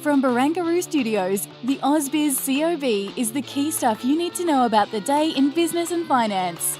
From Barangaroo Studios, the ausbiz COB is the key stuff you need to know about the day in business and finance.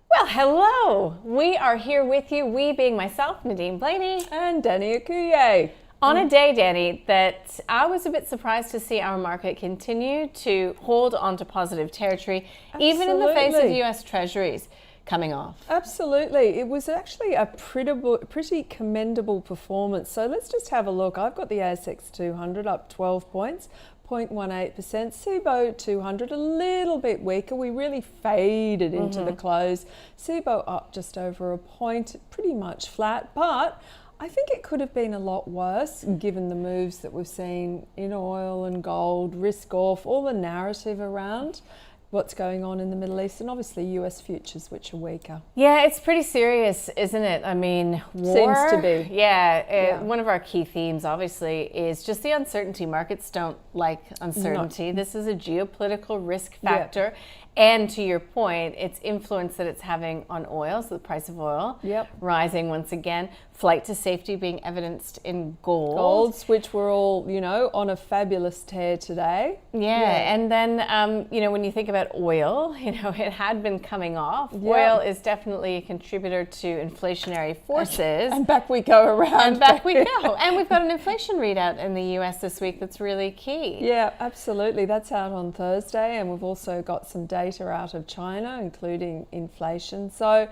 Well, hello. We are here with you, we being myself, Nadine Blaney. And Danny Akuye. On a day, Danny, that I was a bit surprised to see our market continue to hold onto positive territory, even in the face of US Treasuries coming off. Absolutely. It was actually a pretty commendable performance. So let's just have a look. I've got the ASX 200 up 12 points. 0.18%, COB 200 a little bit weaker. We really faded into the close. COB up just over a point, pretty much flat, but I think it could have been a lot worse given the moves that we've seen in oil and gold, risk off, all the narrative around what's going on in the Middle East, and obviously US futures, which are weaker. Yeah, it's pretty serious, isn't it? I mean, war. Seems to be. Yeah, one of our key themes, obviously, is just the uncertainty. Markets don't like uncertainty. No. This is a geopolitical risk factor. Yeah. And to your point, its influence that it's having on oil, so the price of oil rising once again, flight to safety being evidenced in gold. Golds, which were all, on a fabulous tear today. Yeah. And then, when you think about oil, it had been coming off. Yeah. Oil is definitely a contributor to inflationary forces. And back we go around. And back we go. And we've got an inflation readout in the US this week that's really key. Yeah, absolutely. That's out on Thursday. And we've also got some data out of China, including inflation. So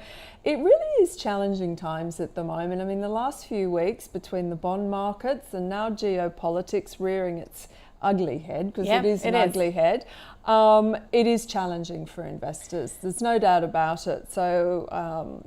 it really is challenging times at the moment. I mean, the last few weeks between the bond markets and now geopolitics rearing its ugly head, because it is an ugly head, it is challenging for investors. There's no doubt about it. So,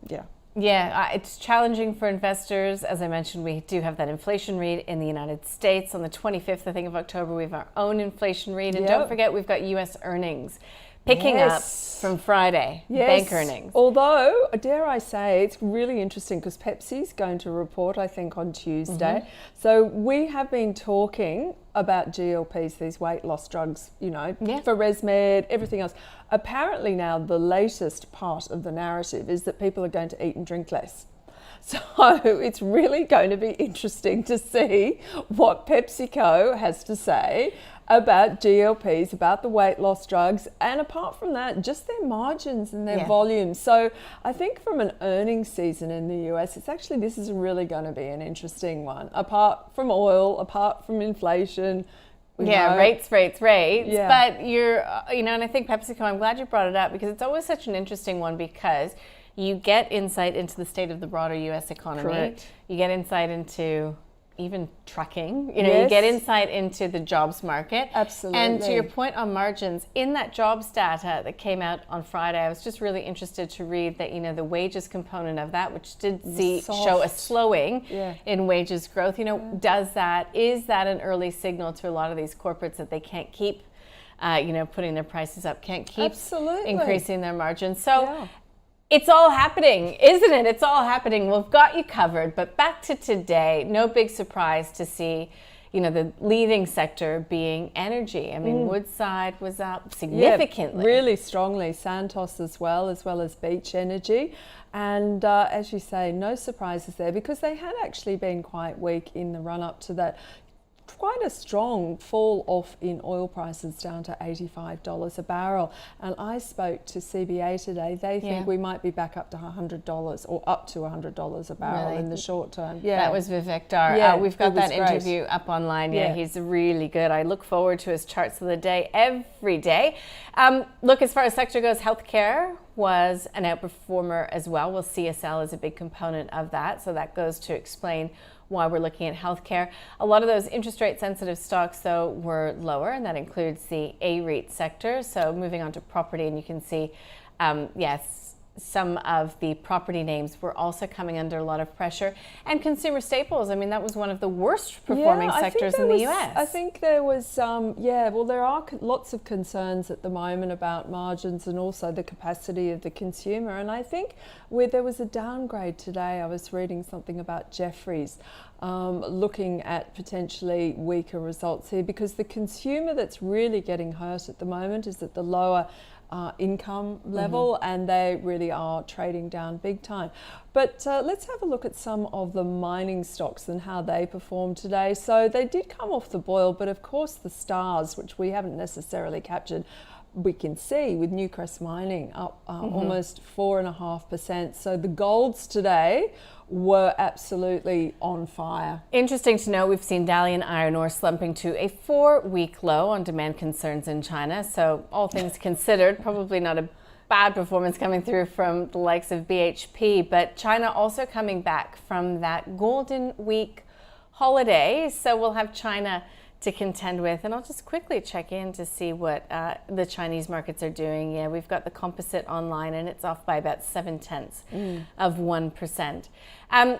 Yeah, it's challenging for investors. As I mentioned, we do have that inflation read in the United States. On the 25th, I think, of October, we have our own inflation read. And don't forget, we've got US earnings picking up from Friday, bank earnings. Although, dare I say, it's really interesting because Pepsi's going to report, I think, on Tuesday. So we have been talking about GLPs, these weight loss drugs, for ResMed, everything else. Apparently now the latest part of the narrative is that people are going to eat and drink less. So it's really going to be interesting to see what PepsiCo has to say about GLPs, about the weight loss drugs, and apart from that, just their margins and their volumes. So I think from an earnings season in the US, this is really going to be an interesting one. Apart from oil, apart from inflation. Rates. Yeah. But and I think PepsiCo, I'm glad you brought it up because it's always such an interesting one because you get insight into the state of the broader US economy. Correct. You get insight into even trucking, you get insight into the jobs market. Absolutely. And to your point on margins, in that jobs data that came out on Friday, I was just really interested to read that, the wages component of that, which did show a slowing in wages growth, is that an early signal to a lot of these corporates that they can't keep, putting their prices up, can't keep increasing their margins. So it's all happening, isn't it? It's all happening. We've got you covered. But back to today, no big surprise to see, the leading sector being energy. I mean, Woodside was up significantly. Really strongly. Santos as well as Beach Energy. And as you say, no surprises there because they had actually been quite weak in the run up to that. Quite a strong fall off in oil prices down to $85 a barrel. And I spoke to CBA today. They think we might be back up to $100 or up to $100 a barrel in the short term. Yeah, that was Vivek Dar. We've got that interview up online. He's really good. I look forward to his charts of the day every day. Look, as far as sector goes, healthcare was an outperformer as well. Well, CSL is a big component of that. So that goes to explain why we're looking at healthcare. A lot of those interest rate sensitive stocks, though, were lower, and that includes the A-REIT sector. So moving on to property, and you can see, some of the property names were also coming under a lot of pressure. And consumer staples, I mean, that was one of the worst performing sectors in the US. I think there was, there are lots of concerns at the moment about margins and also the capacity of the consumer. And I think there was a downgrade today. I was reading something about Jefferies looking at potentially weaker results here because the consumer that's really getting hurt at the moment is at the lower income level, and they really are trading down big time. But let's have a look at some of the mining stocks and how they performed today. So they did come off the boil, but of course the stars, which we haven't necessarily captured, we can see with Newcrest Mining up almost 4.5%. So the golds today were absolutely on fire. Interesting to know, we've seen Dalian iron ore slumping to a 4-week low on demand concerns in China. So all things considered, probably not a bad performance coming through from the likes of BHP, but China also coming back from that Golden Week holiday. So we'll have China to contend with, and I'll just quickly check in to see what the Chinese markets are doing. Yeah, we've got the composite online, and it's off by about 0.7%.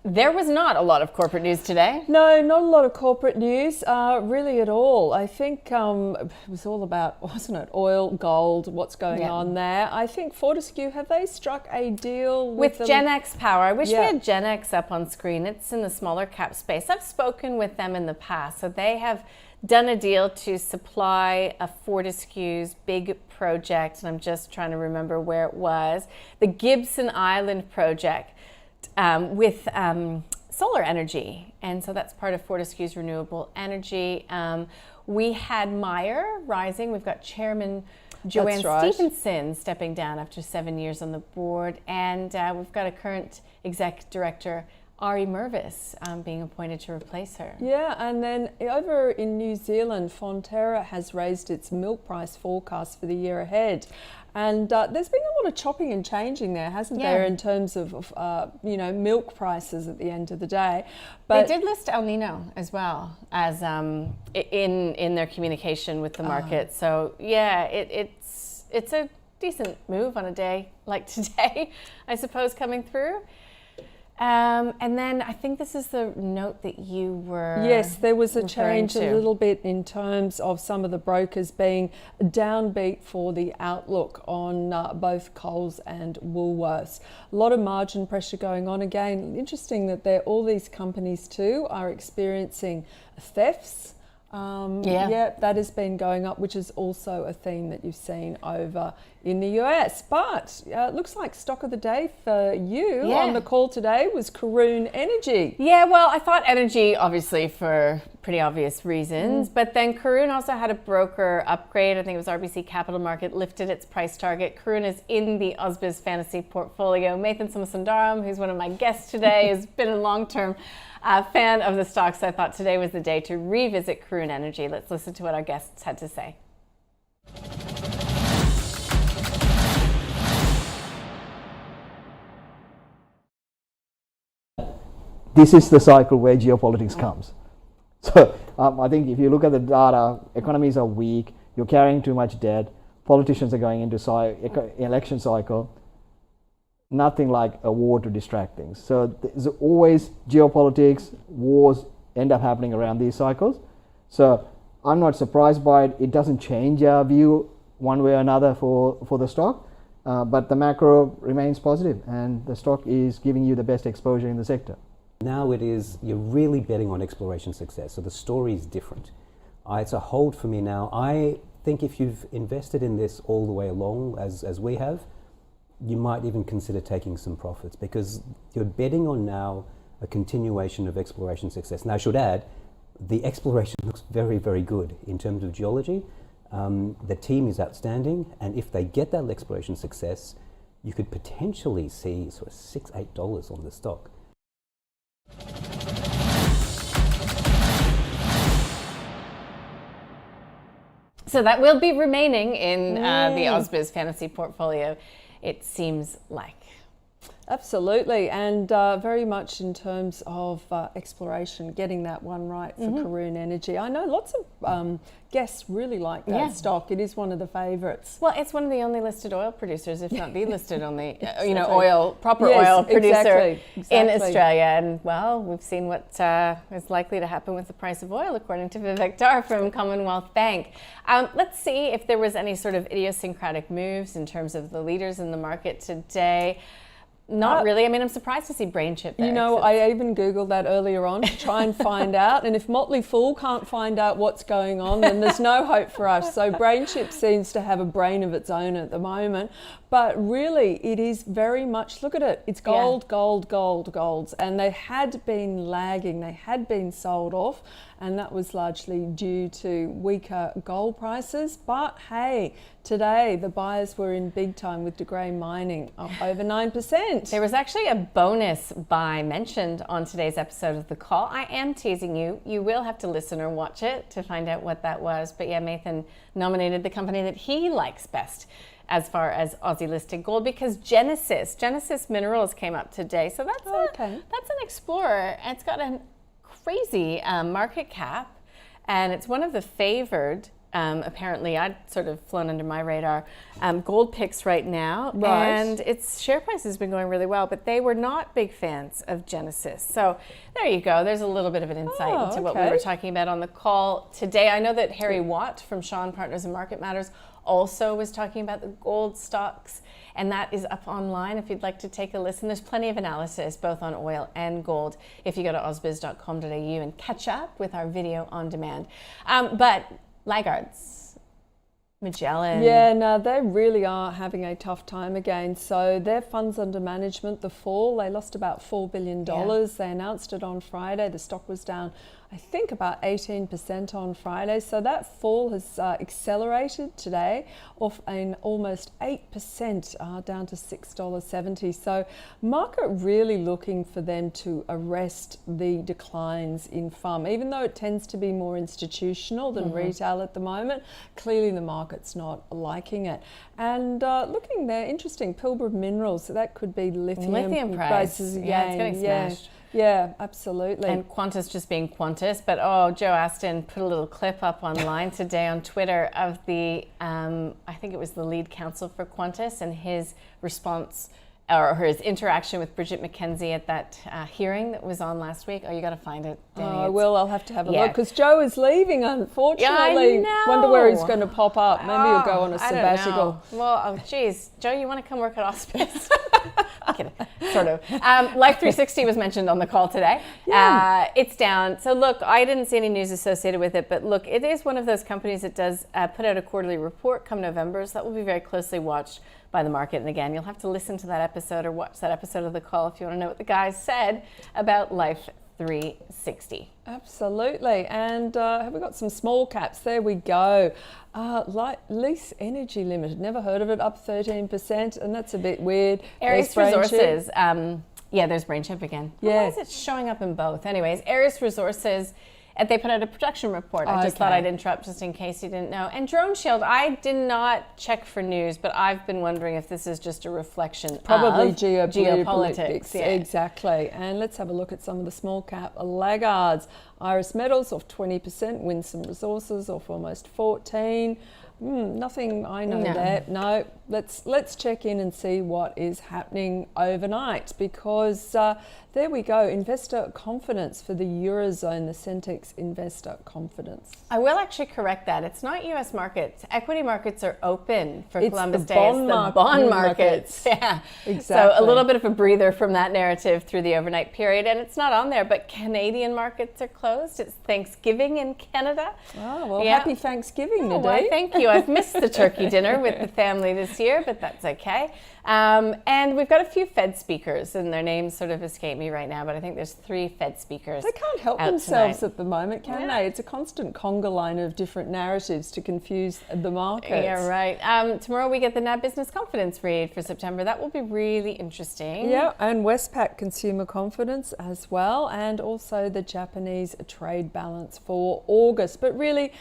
There was not a lot of corporate news today. No, not a lot of corporate news, really at all. I think it was all about, wasn't it, oil, gold, what's going on there. I think Fortescue, have they struck a deal with GenX Power? I wish we had GenX up on screen. It's in the smaller cap space. I've spoken with them in the past. So they have done a deal to supply a Fortescue's big project, and I'm just trying to remember where it was, the Gibson Island project. With solar energy, and so that's part of Fortescue's renewable energy. We had Meyer rising. We've got Chairman Joanne Stevenson stepping down after 7 years on the board, and we've got a current exec director, Ari Mervis, being appointed to replace her. Yeah, and then over in New Zealand, Fonterra has raised its milk price forecast for the year ahead. And there's been a lot of chopping and changing there, hasn't there, in terms of milk prices at the end of the day. But they did list El Nino as well as in their communication with the market. So yeah, it's a decent move on a day like today, I suppose, coming through. And then I think this is the note that you were Yes, there was a change a little bit in terms of some of the brokers being downbeat for the outlook on both Coles and Woolworths. A lot of margin pressure going on. Again, interesting that all these companies too are experiencing thefts. That has been going up, which is also a theme that you've seen over in the US. But it looks like stock of the day for you on the call today was Karoon Energy. Yeah, well, I thought energy, obviously, for pretty obvious reasons. But then Karoon also had a broker upgrade. I think it was RBC Capital Market lifted its price target. Karoon is in the ausbiz fantasy portfolio. Mathan Somasundaram, who's one of my guests today, has been a long-term fan of the stock, so I thought today was the day to revisit Karoon Energy. Let's listen to what our guests had to say. This is the cycle where geopolitics comes. So I think if you look at the data, economies are weak, you're carrying too much debt, politicians are going into election cycle. Nothing like a war to distract things. So there's always geopolitics, wars end up happening around these cycles. So I'm not surprised by it. It doesn't change our view one way or another for the stock, but the macro remains positive and the stock is giving you the best exposure in the sector. Now you're really betting on exploration success. So the story is different. It's a hold for me now. I think if you've invested in this all the way along, as we have, you might even consider taking some profits because you're betting on now a continuation of exploration success. Now I should add, the exploration looks very, very good in terms of geology. The team is outstanding, and if they get that exploration success, you could potentially see sort of $6-8 on the stock. So that will be remaining in the ausbiz fantasy portfolio, it seems like. Absolutely, and very much in terms of exploration, getting that one right for Karoon Energy. I know lots of guests really like that stock. It is one of the favourites. Well, it's one of the only listed oil producers, if not the listed only, oil producer in Australia. And well, we've seen what is likely to happen with the price of oil, according to Vivek Dar from Commonwealth Bank. Let's see if there was any sort of idiosyncratic moves in terms of the leaders in the market today. Not really. I mean, I'm surprised to see brain chip there. You know, I even Googled that earlier on to try and find out. And if Motley Fool can't find out what's going on, then there's no hope for us. So brain chip seems to have a brain of its own at the moment. But really, it is very much, look at it, it's gold, golds. And they had been lagging, they had been sold off. And that was largely due to weaker gold prices. But hey, today the buyers were in big time with De Grey Mining up over 9%. There was actually a bonus buy mentioned on today's episode of The Call. I am teasing you. You will have to listen or watch it to find out what that was. But yeah, Nathan nominated the company that he likes best as far as Aussie listed gold, because Genesis Minerals came up today. So that's that's an explorer. It's got a crazy market cap, and it's one of the favored, apparently I'd sort of flown under my radar, gold picks right now. Right. And its share price has been going really well, but they were not big fans of Genesis. So there you go. There's a little bit of an insight into what we were talking about on the call today. I know that Harry Watt from Shaw & Partners and Market Matters also was talking about the gold stocks, and that is up online if you'd like to take a listen. There's plenty of analysis both on oil and gold if you go to ausbiz.com.au and catch up with our video on demand. But laggards, Magellan. Yeah, no, they really are having a tough time again. So their funds under management, the fall, they lost about $4 billion. They announced it on Friday. The stock was down, I think, about 18% on Friday. So that fall has accelerated today, off an almost 8% down to $6.70. So market really looking for them to arrest the declines in FUM, even though it tends to be more institutional than retail at the moment. Clearly the market's not liking it. And looking there, interesting, Pilbara Minerals, so that could be lithium prices again. Yeah, it's getting smashed. Yeah, absolutely. And Qantas just being Qantas. But Joe Aston put a little clip up online today on Twitter of the, I think it was the lead counsel for Qantas, and his response or his interaction with Bridget McKenzie at that hearing that was on last week. Oh, you got to find it, Danny. Oh, well, I'll have to have a look, because Joe is leaving, unfortunately. Yeah, I know. Wonder where he's going to pop up. Maybe he'll go on a sabbatical. Well, geez, Joe, you want to come work at Ausbiz? I'm kidding, sort of. Life 360 was mentioned on the call today. Yeah. It's down. So look, I didn't see any news associated with it, but look, it is one of those companies that does put out a quarterly report come November, so that will be very closely watched by the market. And again, you'll have to listen to that episode or watch that episode of the call if you want to know what the guys said about Life 360. Absolutely. And have we got some small caps? There we go. Lease Energy Limited, never heard of it, up 13%, and that's a bit weird. Aries Resources, there's brain chip again. Why is it showing up in both? Anyways, Aries Resources, they put out a production report. I just thought I'd interrupt just in case you didn't know. And Drone Shield, I did not check for news, but I've been wondering if this is just a reflection probably of geopolitics. Yeah. Exactly. And let's have a look at some of the small cap laggards. Iris Metals off 20%, Winsome Resources off almost 14%. Nothing I know there. No, let's check in and see what is happening overnight, because there we go. Investor confidence for the Eurozone, the Centex investor confidence. I will actually correct that. It's not U.S. markets. Equity markets are open for Columbus Day. It's the bond markets. Yeah, exactly. So a little bit of a breather from that narrative through the overnight period, and it's not on there, but Canadian markets are closed. It's Thanksgiving in Canada. Oh, well, happy Thanksgiving, Nadine. Well, thank you. I've missed the turkey dinner with the family this year, but that's okay. And we've got a few Fed speakers, and their names sort of escape me right now, but I think there's 3 Fed speakers. They can't help themselves at the moment, can they? It's a constant conga line of different narratives to confuse the markets. Yeah, right. Tomorrow we get the NAB Business Confidence read for September. That will be really interesting. Yeah, and Westpac consumer confidence as well, and also the Japanese trade balance for August. But really,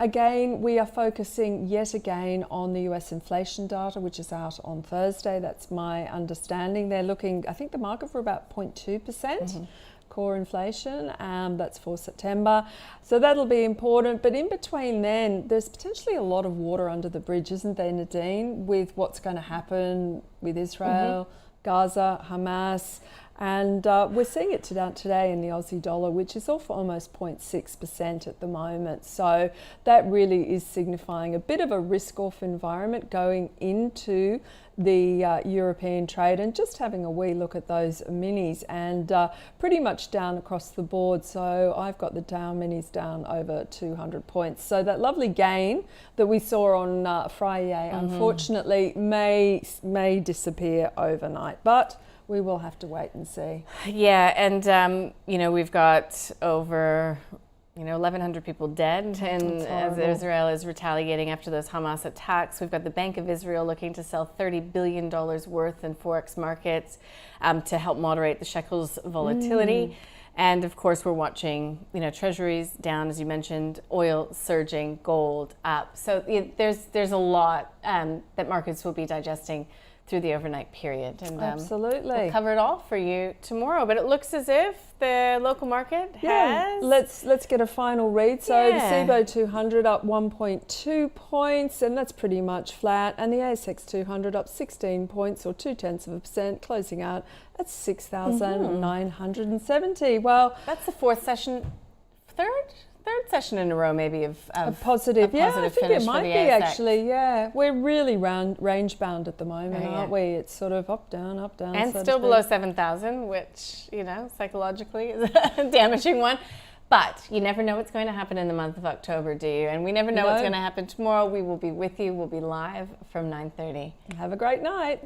again, we are focusing yet again on the US inflation data, which is out on Thursday. That's my understanding. They're looking, I think, the market for about 0.2%. Core inflation, that's for September. So that'll be important. But in between then, there's potentially a lot of water under the bridge, isn't there, Nadine, with what's going to happen with Israel, Gaza, Hamas. And we're seeing it today in the Aussie dollar, which is off almost 0.6% at the moment. So that really is signifying a bit of a risk-off environment going into the European trade, and just having a wee look at those minis, and pretty much down across the board. So I've got the Dow minis down over 200 points. So that lovely gain that we saw on Friday, unfortunately, may disappear overnight, but we will have to wait and see. Yeah, and we've got over 1,100 people dead, and as Israel is retaliating after those Hamas attacks. We've got the Bank of Israel looking to sell $30 billion worth in Forex markets to help moderate the shekel's volatility. And of course, we're watching, treasuries down, as you mentioned, oil surging, gold up. So there's a lot that markets will be digesting through the overnight period. And absolutely. We'll cover it all for you tomorrow. But it looks as if the local market has... Let's get a final read. So the COB 200 up 1.2 points, and that's pretty much flat. And the ASX 200 up 16 points, or 0.2%, closing out at 6,970. Well, that's the fourth session, third session in a row maybe of a positive finish I think it might be ASX. Actually, we're really range bound at the moment, aren't we? It's sort of up, down, and so still below 7,000, which psychologically is a damaging one. But you never know what's going to happen in the month of October, do you? And we never know what's going to happen tomorrow. We will be with you. We'll be live from 9:30. Have a great night.